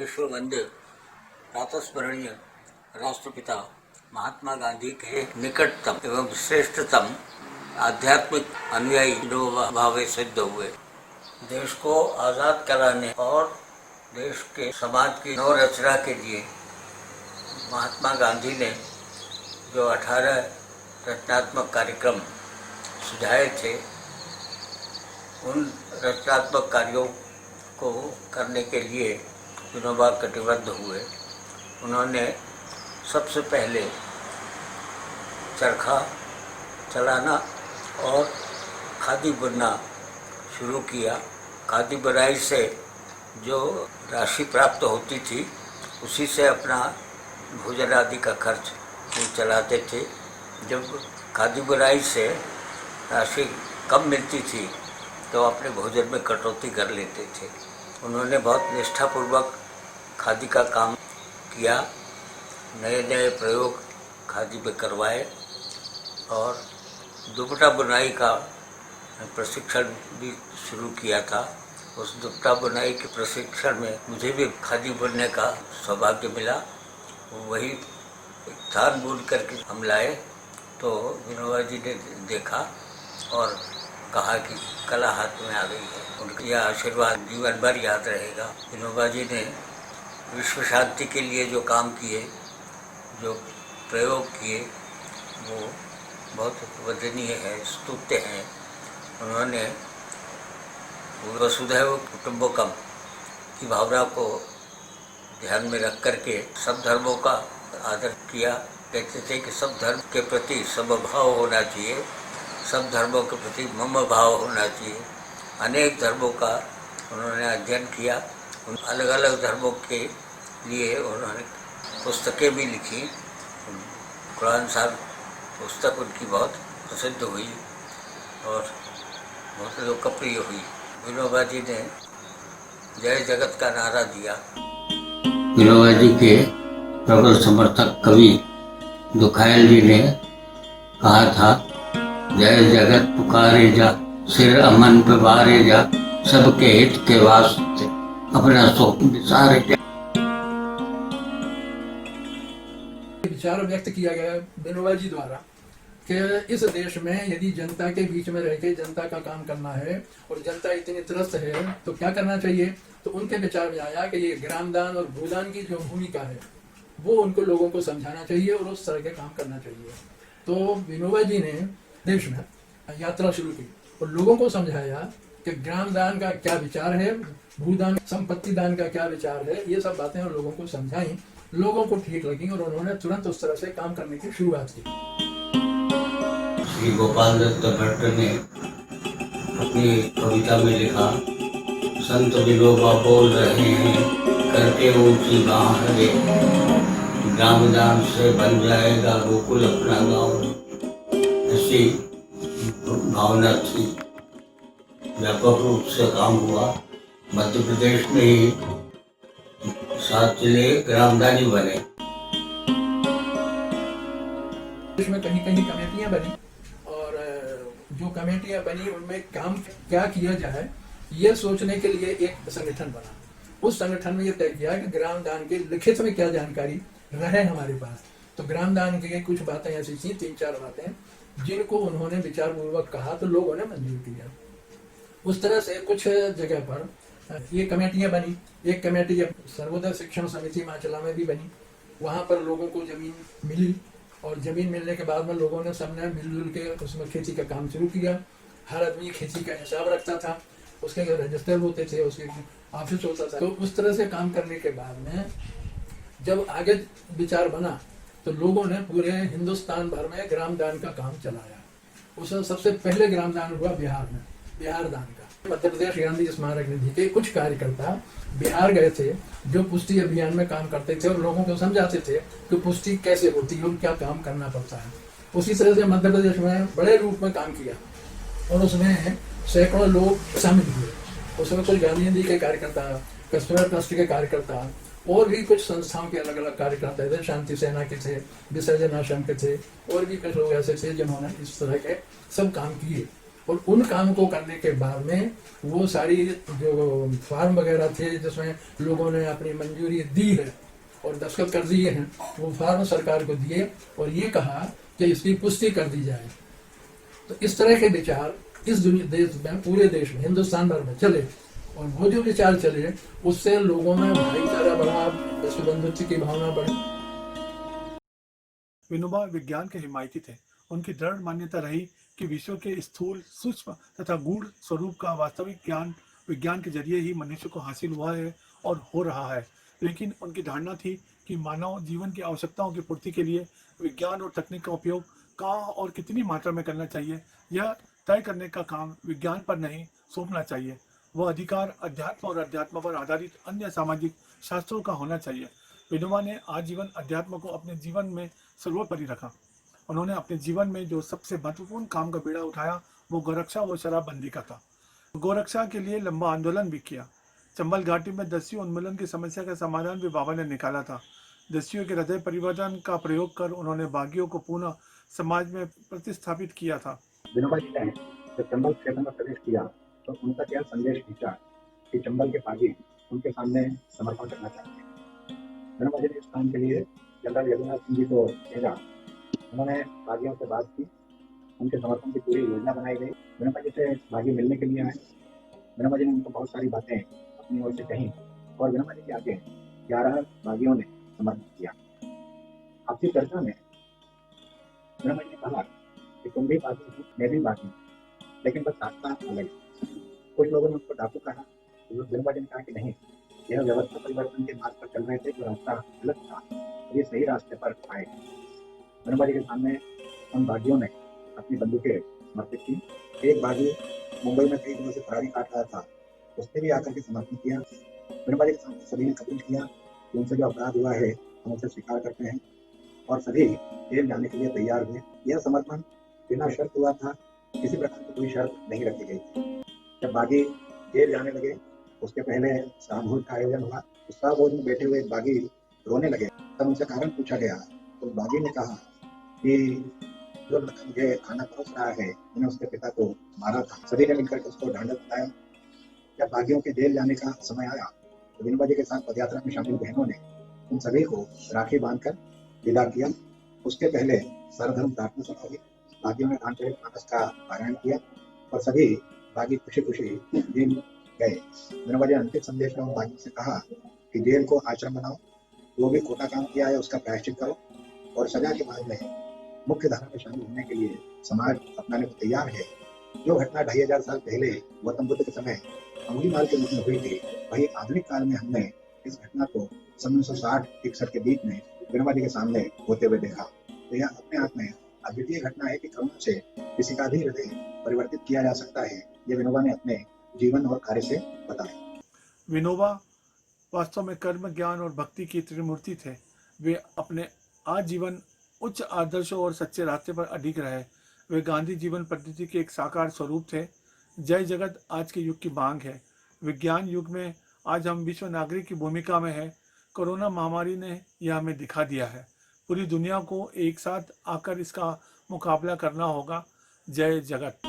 विश्व वंद्य प्रातस्मरणीय राष्ट्रपिता महात्मा गांधी के निकटतम एवं श्रेष्ठतम आध्यात्मिक अनुयायी विनोबा भावे सिद्ध हुए। देश को आज़ाद कराने और देश के समाज की नवरचना के लिए महात्मा गांधी ने जो 18 रचनात्मक कार्यक्रम सुझाए थे, उन रचनात्मक कार्यों को करने के लिए विनोबा कटिबद्ध हुए। उन्होंने सबसे पहले चरखा चलाना और खादी बुनना शुरू किया। खादी बुनाई से जो राशि प्राप्त होती थी, उसी से अपना भोजन आदि का खर्च चलाते थे। जब खादी बुनाई से राशि कम मिलती थी तो अपने भोजन में कटौती कर लेते थे। उन्होंने बहुत निष्ठापूर्वक खादी का काम किया, नए नए प्रयोग खादी में करवाए और दुपट्टा बुनाई का प्रशिक्षण भी शुरू किया था। उस दुपट्टा बुनाई के प्रशिक्षण में मुझे भी खादी बुनने का सौभाग्य मिला। वही थान बुन करके हम लाए तो विनोबा जी ने देखा और कहा कि कला हाथ में आ गई है। उनका यह आशीर्वाद जीवन भर याद रहेगा। विनोबा जी ने विश्व शांति के लिए जो काम किए, जो प्रयोग किए, वो बहुत वंदनीय है, स्तुत्य हैं। उन्होंने वसुधैव कुटुंबकम की भावना को ध्यान में रख करके सब धर्मों का आदर किया। कहते थे कि सब धर्म के प्रति समभाव होना चाहिए, सब धर्मों के प्रति मम भाव होना चाहिए। अनेक धर्मों का उन्होंने अध्ययन किया। उन अलग अलग धर्मों के लिए उन्होंने पुस्तकें भी लिखी। कुरान साहब पुस्तक उनकी बहुत प्रसिद्ध हुई और बहुत लोकप्रिय हुई। विनोबा जी ने जय जगत का नारा दिया। विनोबा जी के प्रबल समर्थक कवि दुखायल जी ने कहा था, जय जगत पुकारे जा, सिर अमन पे बारे जा, सबके हित के वास्ते अपना शोक विसारे जा। विचार व्यक्त किया गया विनोबा जी द्वारा कि इस देश में यदि जनता के बीच में रह के जनता का काम करना है और जनता इतनी त्रस्त है तो क्या करना चाहिए। तो उनके विचार में आया कि ये ग्रामदान और भूदान की जो भूमिका है वो उनको लोगों को समझाना चाहिए और उस तरह के काम करना चाहिए। तो विनोबा जी ने देश में यात्रा शुरू की और लोगों को समझाया कि ग्राम दान का क्या विचार है, भूदान संपत्ति दान का क्या विचार है। ये सब बातें और लोगों को समझाई, लोगों को ठीक लगी और उन्होंने तुरंत उस तरह से काम करने की शुरुआत की। श्री गोपाल दत्त भट्ट ने अपनी कविता में लिखा, संत विनोबा बोल रहे हैं करके ऊंची बाह रे, ग्रामदान से बन जाएगा गोकुल अपना गाँव। ऐसी भावना थी। व्यापक रूप से काम हुआ। मध्य प्रदेश में ही 7 जिले ग्रामदानी बने। देश में कहीं कहीं कमेटियां बनी और जो कमेटियां बनी उनमें काम क्या किया जाए ये सोचने के लिए एक संगठन बना। उस संगठन में ये तय किया कि ग्राम दान के लिखित में क्या जानकारी रहे हमारे पास। तो ग्राम दान की कुछ बातें ऐसी थी, 3-4 बातें जिनको उन्होंने विचार पूर्वक कहा तो लोगों ने मंजूर किया। उस तरह से कुछ जगह पर ये कमेटियां बनी। एक कमेटी सर्वोदय शिक्षण समिति माचला में भी बनी। वहां पर लोगों को जमीन मिली और जमीन मिलने के बाद में लोगों ने सबने मिलजुल के उसमें खेती का काम शुरू किया। हर आदमी खेती का हिसाब रखता था, उसके रजिस्टर होते थे, उसके ऑफिस होता था। तो उस तरह से काम करने के बाद में जब आगे विचार बना तो लोगों ने पूरे हिंदुस्तान भर में ग्राम दान का काम चलाया। उसमें सबसे पहले ग्राम दान हुआ बिहार में, बिहार दान का। मध्य प्रदेश गांधी स्मारक निधि के कुछ कार्यकर्ता बिहार गए थे जो पुष्टि अभियान में काम करते थे और लोगों को समझाते थे कि पुष्टि कैसे होती है और क्या काम करना पड़ता है। उसी तरह से मध्य प्रदेश में बड़े रूप में काम किया और उसमें सैकड़ों लोग शामिल हुए। उसमें कुछ गांधी जी के कार्यकर्ता, कस्तूरबा ट्रस्ट के कार्यकर्ता और भी कुछ संस्थाओं के अलग अलग कार्यकर्ता थे, शांति सेना के थे, विसर्जन आश्रम के थे और भी कुछ लोग ऐसे थे जिन्होंने इस तरह के सब काम किए। और उन काम को करने के बाद में वो सारी जो फार्म वगैरह थे जिसमें लोगों ने अपनी मंजूरी दी है और दस्तखत कर दिए हैं, वो फार्म सरकार को दिए और ये कहा कि इसकी पुष्टि कर दी जाए। तो इस तरह के विचार इस दुनिया देश में, पूरे देश में, हिंदुस्तान भर में चले और वो जो विचार चले उससे लोगों में भाईचारा बढ़ा, विश्व बंधुत्व की भावना बढ़ी। विनोबा विज्ञान के हिमायती थे। उनकी दृढ़ मान्यता रही कि विश्व के स्थूल, सूक्ष्म तथा गूढ़ स्वरूप का वास्तविक ज्ञान विज्ञान के जरिए ही मनुष्य को हासिल हुआ है और हो रहा है। लेकिन उनकी धारणा थी कि मानव जीवन की आवश्यकताओं की पूर्ति के लिए विज्ञान और तकनीक का उपयोग कहाँ और कितनी मात्रा में करना चाहिए, यह तय करने का काम विज्ञान पर नहीं सौंपना चाहिए। वह अधिकार अध्यात्म और अध्यात्म पर आधारित अन्य सामाजिक शास्त्रों का होना चाहिए। विनोबा ने आजीवन अध्यात्म को अपने जीवन में सर्वोपरि रखा। उन्होंने अपने जीवन में जो सबसे महत्वपूर्ण काम का बीड़ा उठाया वो गोरक्षा व शराबबंदी का था। गोरक्षा के लिए लंबा आंदोलन भी किया। चंबल घाटी में दस्यु उन्मूलन की समस्या का समाधान भी बाबा ने निकाला था। दस्युओं के हृदय परिवर्तन का प्रयोग कर उन्होंने बागियों को पुनः समाज में प्रतिस्थापित किया था। विनोबा जी ने जब चंबल क्षेत्र में प्रवेश किया तो उनका क्या संदेश भेजा कि चंबल के बागी उनके सामने समर्पण करना चाहते हैं। विनोबा जी ने इस काम के लिए जनरल यदुनाथ सिंह जी को भेजा। उन्होंने बागियों से बात की, उनके समर्पण की पूरी योजना बनाई गई। विनोबा जी से बागी मिलने के लिए आए। विनोबा जी ने उनको बहुत सारी बातें अपनी ओर से कही और विनोबा जी के आगे 11 बागियों ने समर्पण किया। आपसी चर्चा में विनोबा जी ने कहा कि तुम भी बागी हो, मैं भी बागी हूँ, लेकिन बस रास्ता अलग है। कुछ लोगों ने उनको डाकू कहा, विनोबा जी ने कहा कि नहीं, यह व्यवस्था परिवर्तन के मार्ग पर चल रहे थे, जो रास्ता गलत था, ये सही रास्ते पर आए। विनोबा जी के सामने उन बागियों ने अपनी बंदूकें समर्पित की। एक बागी मुंबई में कई दिनों से फरारी काट रहा था, उसने भी आकर के समर्पण किया। विनोबा जी के सामने सभी ने कबूल किया कि उनसे जो अपराध हुआ है हम उसे स्वीकार करते हैं और सभी जेल जाने के लिए तैयार हुए। यह समर्पण बिना शर्त हुआ था, किसी प्रकार की कोई शर्त नहीं रखी गई थी। जब बागी जेल जाने लगे उसके पहले शाहभोज का आयोजन हुआ। उस शाहभोज में बैठे हुए एक बागी रोने लगे। तब उनसे कारण पूछा गया तो बागी ने कहा कि जो लड़का मुझे खाना परोस रहा है, मैंने उसके पिता को मारा था। सभी ने मिलकर के उसको ढांढस बताया। जब बागियों के जेल जाने का समय आया तो विनोबा जी के साथ पदयात्रा में शामिल बहनों ने उन सभी को राखी बांधकर विदा किया। उसके पहले सर्वधर्म प्रार्थना सभा हुई। बागियों ने कांटे मानस का पारायण किया और सभी बागी खुशी खुशी जेल गए। विनोबा जी अंतिम संदेश में बागी से कहा कि जेल को आश्रम बनाओ, जो भी खोटा काम किया है उसका प्रायश्चित करो और सजा के बाद में मुख्य धारा में शामिल होने के लिए समाज अपनाने को तैयार है। जो घटना 2500 साल पहले गौतम बुद्ध के समय अंगुलीमाल के रूप में हुई थी, वही आधुनिक काल में हमने इस घटना को 1960-61 के बीच में विनोबा जी के सामने होते हुए देखा। तो यह अपने आप में अद्वितीय घटना है कि करुणा से किसी का भी हृदय परिवर्तित किया जा सकता है। ये विनोबा ने अपने जीवन और कार्य से बताया। विनोबा वास्तव में कर्म, ज्ञान और भक्ति की त्रिमूर्ति थे। वे अपने आजीवन उच्च आदर्शों और सच्चे रास्ते पर अडिग रहे। वे गांधी जीवन पद्धति के एक साकार स्वरूप थे। जय जगत आज के युग की मांग है। विज्ञान युग में आज हम विश्व नागरिक की भूमिका में है। कोरोना महामारी ने यह हमें दिखा दिया है। पूरी दुनिया को एक साथ आकर इसका मुकाबला करना होगा। जय जगत।